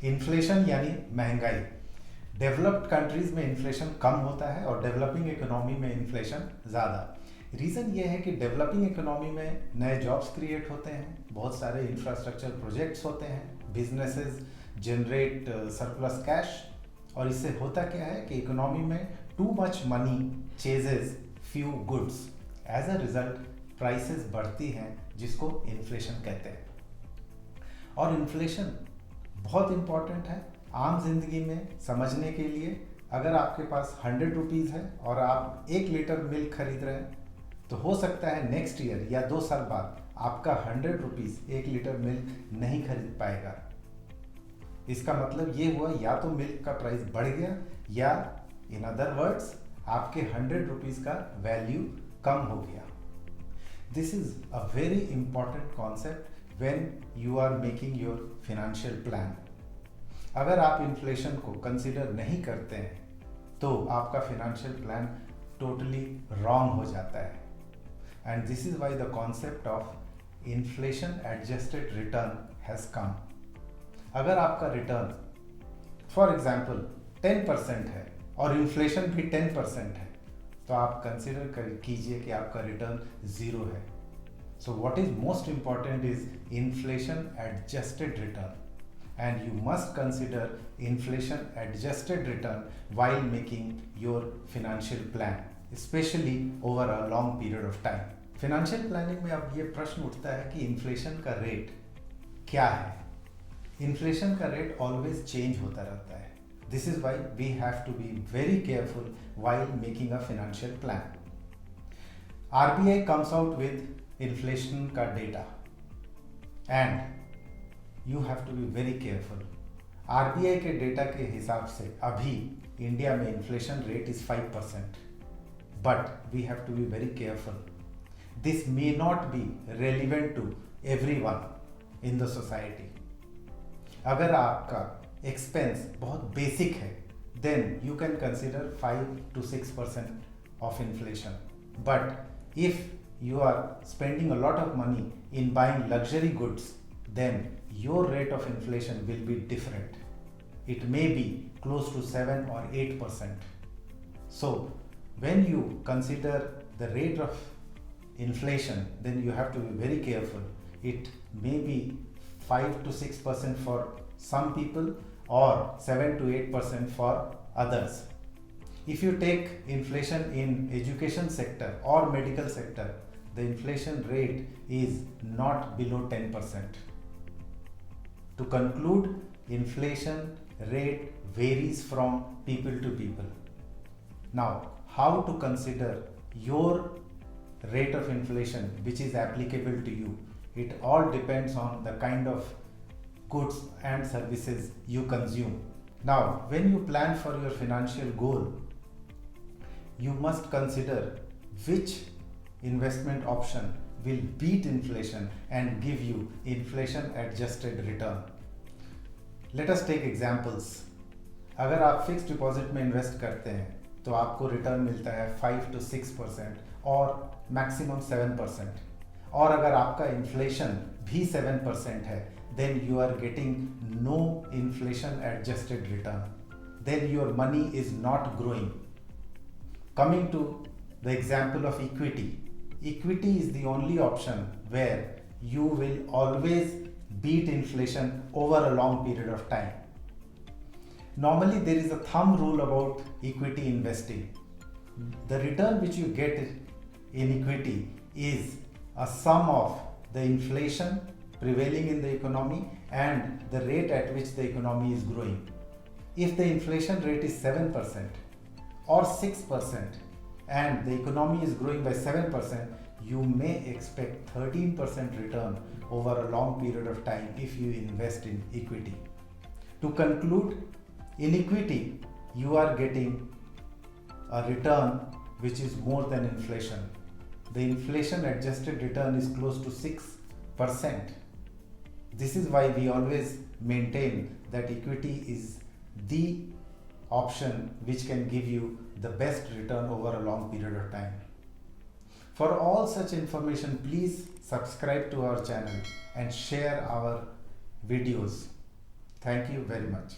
Inflation यानी महंगाई। Developed countries में इन्फ्लेशन कम होता है और डेवलपिंग इकोनॉमी में इन्फ्लेशन ज़्यादा। रीज़न ये है कि डेवलपिंग इकोनॉमी में नए जॉब्स क्रिएट होते हैं, बहुत सारे इंफ्रास्ट्रक्चर प्रोजेक्ट्स होते हैं, बिजनेसेस जनरेट सरप्लस कैश, और इससे होता क्या है कि इकोनॉमी में too much money chases few goods. As a result prices बढ़ती हैं, जिसको इन्फ्लेशन कहते हैं। और इन्फ्लेशन बहुत इम्पॉर्टेंट है आम जिंदगी में समझने के लिए। अगर आपके पास 100 रुपीज़ है और आप 1 लीटर मिल्क खरीद रहे हैं, तो हो सकता है नेक्स्ट ईयर या 2 साल बाद आपका 100 रुपीज़ 1 लीटर मिल्क नहीं खरीद पाएगा। इसका मतलब ये हुआ या तो मिल्क का प्राइस बढ़ गया, या इन अदर वर्ड्स आपके 100 रुपीज़ का वैल्यू कम हो गया। This is a very important concept when you are making your financial plan. अगर आप इन्फ्लेशन को कंसिडर नहीं करते हैं तो आपका फिनेंशियल प्लान टोटली रॉन्ग हो जाता है। And this is why the concept of inflation adjusted return has come. अगर आपका रिटर्न फॉर एग्जाम्पल 10% है और इन्फ्लेशन भी 10% है, तो आप कंसिडर कीजिए कि आपका रिटर्न 0 है। So what is most important is inflation adjusted return, and you must consider inflation adjusted return while making your financial plan, especially over a long period of time. Financial planning में अब ये प्रश्न उठता है कि inflation का rate क्या है। इन्फ्लेशन का रेट ऑलवेज चेंज होता रहता है। This is why we have to be very careful while making a financial plan. RBI comes out with inflation का data and you have to be very careful. RBI के data के हिसाब से अभी India में inflation rate is 5%, but we have to be very careful. This may not be relevant to everyone in the society. अगर आपका expense बहुत basic है, then you can consider 5 to 6% of inflation. But if you are spending a lot of money in buying luxury goods, then your rate of inflation will be different. It may be close to 7 or 8%. So when you consider the rate of inflation, then you have to be very careful. It may be 5 to 6% for some people or 7 to 8% for others. If you take inflation in education sector or medical sector, the inflation rate is not below 10%. To conclude, inflation rate varies from people to people. Now, how to consider your rate of inflation which is applicable to you? It all depends on the kind of goods and services you consume. Now, when you plan for your financial goal, you must consider which investment option will beat inflation and give you inflation adjusted return. Let us take examples. अगर आप fixed deposit में invest करते हैं तो आपको return मिलता है 5 to 6% और मैक्सिमम 7%। और अगर आपका इन्फ्लेशन भी 7% है, then you are getting no inflation adjusted return. Then your money is not growing. Coming to the example of equity. Equity is the only option where you will always beat inflation over a long period of time. Normally there is a thumb rule about equity investing. The return which you get in equity is a sum of the inflation prevailing in the economy and the rate at which the economy is growing. If the inflation rate is 7% or 6% and the economy is growing by 7%, you may expect 13% return over a long period of time if you invest in equity. To conclude, in equity, you are getting a return which is more than inflation. The inflation adjusted return is close to 6%. This is why we always maintain that equity is the option which can give you the best return over a long period of time. For all such information, please subscribe to our channel and share our videos. Thank you very much.